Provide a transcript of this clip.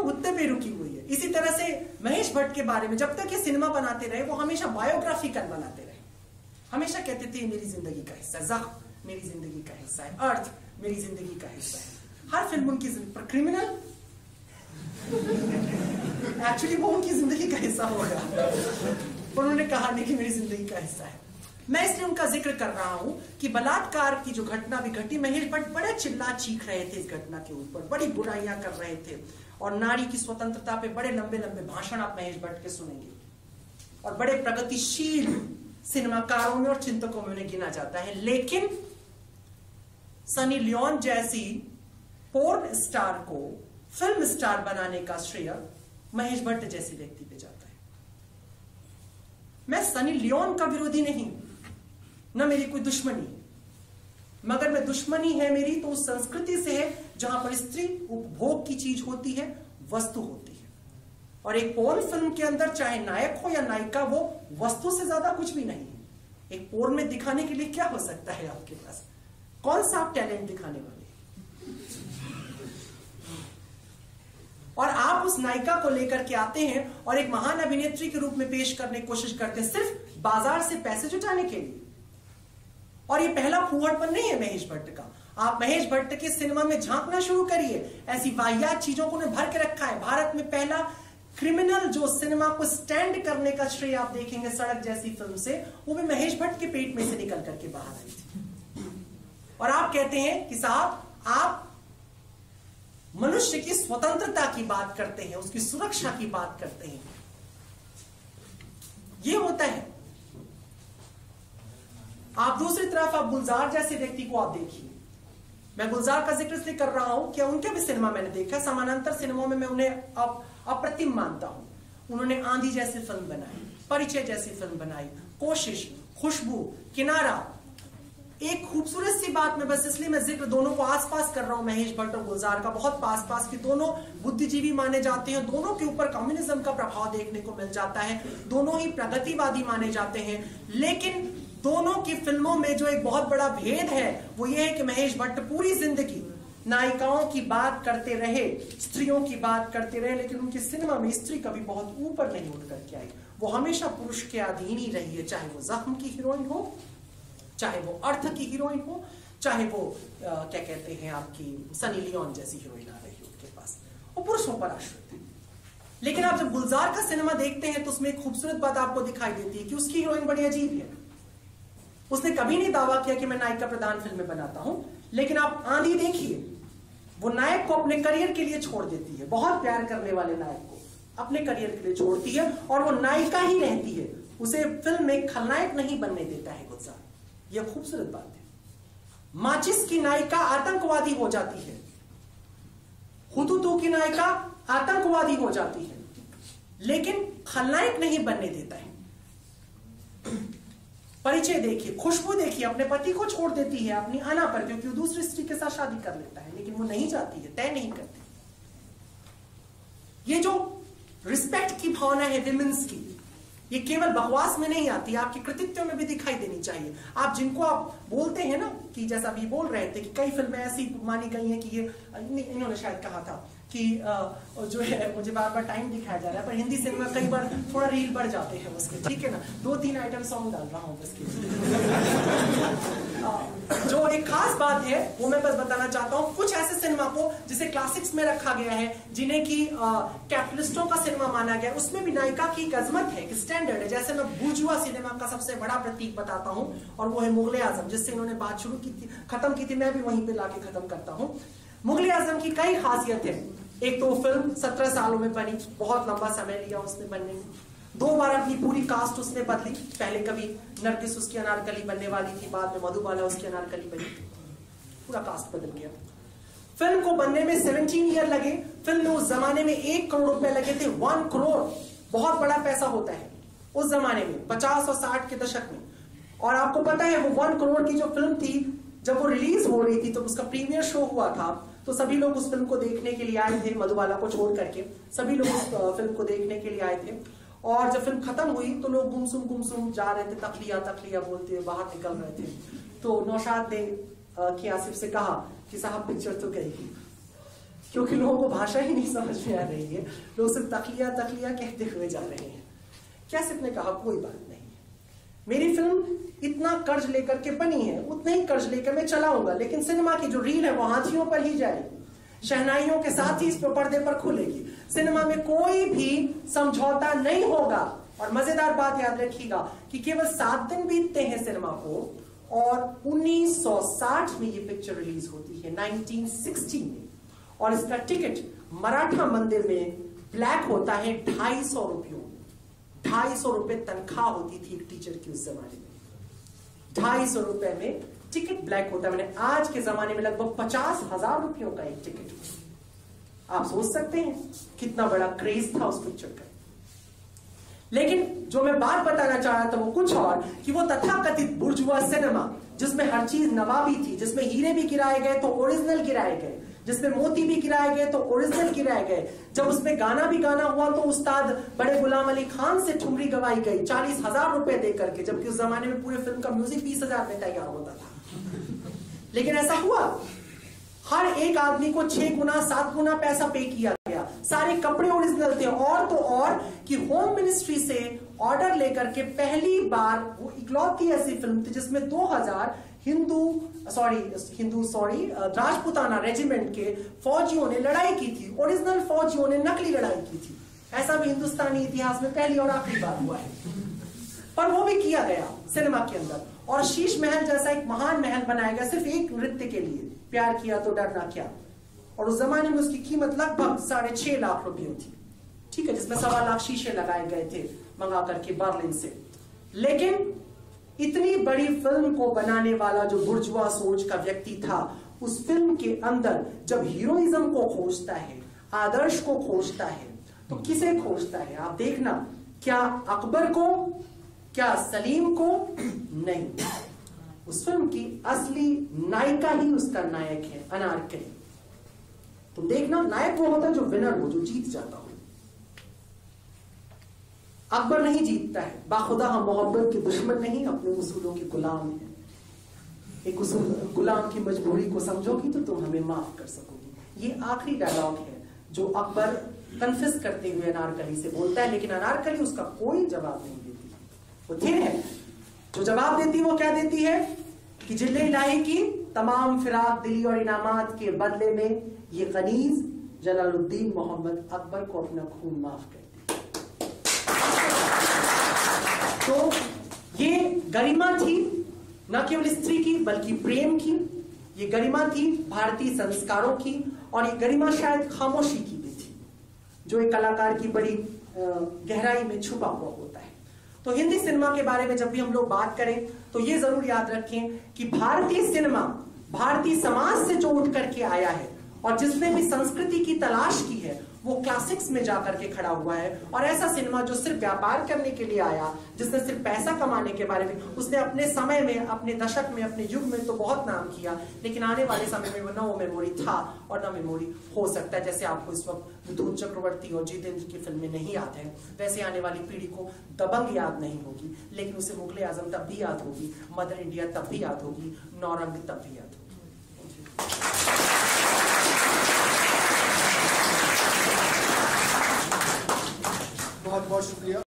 उतने पे रुकी हुई है। इसी तरह से महेश भट्ट के बारे में जब तक ये सिनेमा बनाते रहे वो हमेशा बायोग्राफिकल बनाते रहे, हमेशा कहते थे मेरी जिंदगी का हिस्सा है, जख्म मेरी जिंदगी का हिस्सा है, अर्थ मेरी जिंदगी का हिस्सा है। हर फिल्म उनकी पर क्रिमिनल एक्चुअली वो उनकी जिंदगी का हिस्सा होगा, उन्होंने कहा नहीं कि मेरी जिंदगी का हिस्सा है। मैं इसलिए उनका जिक्र कर रहा हूं कि बलात्कार की जो घटना भी घटी, महेश भट्ट बड़े चिल्ला चीख रहे थे इस घटना के ऊपर, बड़ी बुराइयां कर रहे थे और नारी की स्वतंत्रता पे बड़े लंबे लंबे भाषण आप महेश भट्ट के सुनेंगे और बड़े प्रगतिशील सिनेमाकारों में और चिंतकों में उन्हें गिना जाता है। लेकिन सनी लियोन जैसी पोर्न स्टार को फिल्म स्टार बनाने का श्रेय महेश भट्ट जैसे व्यक्ति पे जाता है। मैं सनी लियोन का विरोधी नहीं, न मेरी कोई दुश्मनी है, मगर मैं दुश्मनी है मेरी तो उस संस्कृति से है जहां पर स्त्री उपभोग की चीज होती है, वस्तु होती है। और एक पोर्न फिल्म के अंदर चाहे नायक हो या नायिका, वो वस्तु से ज्यादा कुछ भी नहीं है। एक पोर्न में दिखाने के लिए क्या हो सकता है आपके पास, कौन सा आप टैलेंट दिखाने वाले, और आप उस नायिका को लेकर के आते हैं और एक महान अभिनेत्री के रूप में पेश करने की कोशिश करते हैं सिर्फ बाजार से पैसे जुटाने के लिए। और ये पहला फूहड़पन नहीं है महेश भट्ट का। आप महेश भट्ट के सिनेमा में झांकना शुरू करिए, ऐसी वाहियात चीजों को उन्हें भर के रखा है। भारत में पहला क्रिमिनल जो सिनेमा को स्टैंड करने का श्रेय आप देखेंगे सड़क जैसी फिल्म से, वो भी महेश भट्ट के पेट में से निकल करके बाहर आई थी। और आप कहते हैं कि साहब आप मनुष्य की स्वतंत्रता की बात करते हैं, उसकी सुरक्षा की बात करते हैं। यह होता है। आप दूसरी तरफ आप गुलजार जैसे व्यक्ति को आप देखिए। मैं गुलजार का जिक्र इसलिए कर रहा हूं कि उनके भी सिनेमा मैंने देखा, समानांतर सिनेमा में मैं उन्हें अप्रतिम मानता हूं। उन्होंने आंधी जैसी फिल्म बनाई, परिचय जैसी फिल्म बनाई, कोशिश, खुशबू, किनारा। एक खूबसूरत सी बात में बस इसलिए मैं जिक्र दोनों को आसपास कर रहा हूं, महेश भट्ट और गुलजार का, बहुत पास पास की। दोनों बुद्धिजीवी माने जाते हैं, दोनों के ऊपर कम्युनिज्म का प्रभाव देखने को मिल जाता है, दोनों ही प्रगतिवादी माने जाते हैं। लेकिन दोनों की फिल्मों में जो एक बहुत बड़ा भेद है वो ये है कि महेश भट्ट पूरी जिंदगी नायिकाओं की बात करते रहे, स्त्रियों की बात करते रहे, लेकिन उनके सिनेमा में स्त्री कभी बहुत ऊपर नहीं उठ करके आई। वो हमेशा पुरुष के अधीन ही रही है, चाहे वो जख्म की हीरोइन हो, चाहे वो अर्थ की हीरोइन हो, चाहे वो क्या कहते हैं आपकी सनी लियोन जैसी हीरोइन आ रही हो उनके पास, वो पुरुषों पर आश्रित है। लेकिन आप जब गुलजार का सिनेमा देखते हैं तो उसमें एक खूबसूरत बात आपको दिखाई देती है कि उसकी हीरोइन बड़ी अजीब है। उसने कभी नहीं दावा किया कि मैं नायिका प्रधान फिल्में बनाता हूं, लेकिन आप आंधी देखिए, वो नायक को अपने करियर के लिए छोड़ देती है, बहुत प्यार करने वाले नायक को अपने करियर के लिए छोड़ती है और वो नायिका ही रहती है, उसे फिल्म में खलनायक नहीं बनने देता है गुलजार। यह खूबसूरत बात है। माचिस की नायिका आतंकवादी हो जाती है, हुतुतु की नायिका आतंकवादी हो जाती है, लेकिन खलनायक नहीं बनने देता है। परिचय देखिए, खुशबू देखिए, अपने पति को छोड़ देती है अपनी आना पर, क्योंकि वो दूसरी स्त्री के साथ शादी कर लेता है, लेकिन वो नहीं जाती है, तय नहीं करती। ये जो रिस्पेक्ट की भावना है विमेंस की, ये केवल बकवास में नहीं आती, आपके कृतित्व में भी दिखाई देनी चाहिए। आप जिनको आप बोलते हैं ना, कि जैसा अभी बोल रहे थे कि कई फिल्में ऐसी मानी गई हैं कि ये, इन्होंने शायद कहा था कि जो है, मुझे बार बार टाइम दिखाया जा रहा है, पर हिंदी सिनेमा कई बार थोड़ा रील बढ़ जाते हैं उसके, ठीक है ना, 2-3 आइटम सॉन्ग डाल रहा हूं उसके। जो एक खास बात है वो मैं बस बताना चाहता हूं, कुछ ऐसे सिनेमा को जिसे क्लासिक्स में रखा गया है, जिन्हें की कैपिटलिस्टों का सिनेमा माना गया, उसमें भी नायिका की एक अजमत है, एक स्टैंडर्ड है। जैसे मैं बुर्जुआ सिनेमा का सबसे बड़ा प्रतीक बताता हूं, और वो है मुगल आजम, जिससे इन्होंने बात शुरू की थी, खत्म की थी, मैं भी वहीं पे लाके खत्म करता हूं। मुगल आजम की कई खासियत है। एक तो फिल्म 17 सालों में बनी, बहुत लंबा समय लिया उसने बनने में, 2 बार अपनी पूरी कास्ट उसने बदली। पहले कभी नरगिस उसकी अनारकली बनने वाली थी, बाद में मधुबाला उसकी अनारकली बनी, पूरा कास्ट बदल गया। फिल्म को बनने में 17 ईयर लगे। फिल्म में उस जमाने में 1 करोड़ रुपए लगे थे। 1 करोड़ बहुत बड़ा पैसा होता है उस जमाने में, 50 और 60 के दशक में। और आपको पता है वो 1 करोड़ की जो फिल्म थी, जब वो रिलीज हो रही थी तो उसका प्रीमियर शो हुआ था, तो सभी लोग उस फिल्म को देखने के लिए आए थे, मधुबाला को छोड़ करके सभी लोग उस फिल्म को देखने के लिए आए थे। और जब फिल्म खत्म हुई तो लोग गुमसुम जा रहे थे, तकलिया बोलते हुए बाहर निकल रहे थे। तो नौशाद ने की आसिफ से कहा कि साहब पिक्चर तो गई। क्योंकि लोगों को भाषा ही नहीं समझ में आ रही है, लोग सिर्फ तकलिया तकलिया कहते हुए जा रहे हैं। कैसेट ने कहा कोई बात नहीं, मेरी फिल्म इतना कर्ज लेकर के बनी है, उतना ही कर्ज लेकर मैं चलाऊंगा, लेकिन सिनेमा की जो रील है वो हाथियों पर ही जाएगी, शहनाइयों के साथ ही इस पर्दे पर खुलेगी, सिनेमा में कोई भी समझौता नहीं होगा। और मजेदार बात याद रखिएगा कि केवल 7 दिन बीतते हैं सिनेमा को, और 1960 में ये पिक्चर रिलीज होती है, 1960 में, और इसका टिकट मराठा मंदिर में ब्लैक होता है 250 रुपयों। 250 रुपए तनख्वाह होती थी एक टीचर की उस जमाने में, 250 रुपए में टिकट ब्लैक होता है। मैंने आज के जमाने में लगभग 50,000 रुपयों का एक टिकट। आप सोच सकते हैं कितना बड़ा क्रेज था उस पिक्चर का। लेकिन जो मैं बात बताना चाह रहा था वो कुछ और, कि वो तथाकथित बुर्जुआ सिनेमा जिसमें हर चीज नवाबी थी, जिसमें हीरे भी गिराए गए तो ओरिजिनल गिराए गए, जिसमें मोती भी गिराए गए तो ओरिजिनल गिराए गए, जब उसमें गाना भी गाना हुआ तो उस्ताद बड़े गुलाम अली खान से ठुमरी गवाई गई 40,000 रुपए देकर के, जबकि उस जमाने में पूरे फिल्म का म्यूजिक 20,000 में तैयार होता था। लेकिन ऐसा हुआ, हर एक आदमी को 6 गुना 7 गुना पैसा पे किया गया, सारे कपड़े ओरिजिनल थे। और तो और कि होम मिनिस्ट्री से ऑर्डर लेकर के पहली बार वो इकलौती ऐसी फिल्म थी जिसमें 2000 राजपुताना रेजिमेंट के फौजियों ने लड़ाई की थी, ओरिजिनल फौजियों ने नकली लड़ाई की थी। ऐसा भी हिंदुस्तानी इतिहास में पहली और आखिरी बार हुआ है, पर वो भी किया गया सिनेमा के अंदर। और शीश महल जैसा एक महान महल बनाया गया सिर्फ एक नृत्य के लिए, प्यार किया तो डरना क्या। और उस जमाने में उसकी कीमत लगभग 6.5 लाख रुपये थी, ठीक है, जिसमें 1.25 लाख शीशे लगाए गए थे मंगा करके बर्लिन से। लेकिन इतनी बड़ी फिल्म को बनाने वाला जो बुर्जुआ सोच का व्यक्ति था, उस फिल्म के अंदर जब हीरोइज्म को खोजता है, आदर्श को खोजता है, तो किसे खोजता है आप देखना, क्या अकबर को, क्या सलीम को? नहीं, उस फिल्म की असली नायिका ही उसका नायक है, अनारकली। तुम देखना, नायक वो होता है जो विनर हो, जो जीत जाता हो। अकबर नहीं जीतता है, बाखुदा हम मोहब्बत के दुश्मन नहीं, अपने उसूलों के गुलाम हैं। एक गुलाम की मजबूरी को समझोगी तो तुम हमें माफ कर सकोगी। ये आखिरी डायलॉग है जो अकबर कन्फेस करते हुए अनारकली से बोलता है, लेकिन अनारकली उसका कोई जवाब नहीं देती। वो थिर है, जो जवाब देती है वो क्या देती है कि जिले इलाही की तमाम फिराक दिली और इनामात के बदले में ये गनीज जलालुद्दीन मोहम्मद अकबर को अपना खून माफ करती। तो ये गरिमा थी न केवल स्त्री की बल्कि प्रेम की, ये गरिमा थी भारतीय संस्कारों की, और ये गरिमा शायद खामोशी की भी थी, जो एक कलाकार की बड़ी गहराई में छुपा हुआ होता है। तो हिंदी सिनेमा के बारे में जब भी हम लोग बात करें तो ये जरूर याद रखें कि भारतीय सिनेमा भारतीय समाज से जो उठ करके आया है, और जिसने भी संस्कृति की तलाश की है, वो क्लासिक्स में जाकर के खड़ा हुआ है। और ऐसा सिनेमा जो सिर्फ व्यापार करने के लिए आया, जिसने सिर्फ पैसा कमाने के बारे में, उसने अपने समय में, अपने दशक में, अपने युग में तो बहुत नाम किया, लेकिन आने वाले समय में न वो मेमोरी था और न मेमोरी हो सकता है। जैसे आपको इस वक्त मिथुन चक्रवर्ती और जितेंद्र की फिल्में नहीं याद है, वैसे आने वाली पीढ़ी को दबंग याद नहीं होगी, लेकिन उसे मुगले आजम तब भी याद होगी, मदर इंडिया तब भी याद होगी, नौरंग तब भी याद होगी। बहुत बहुत शुक्रिया।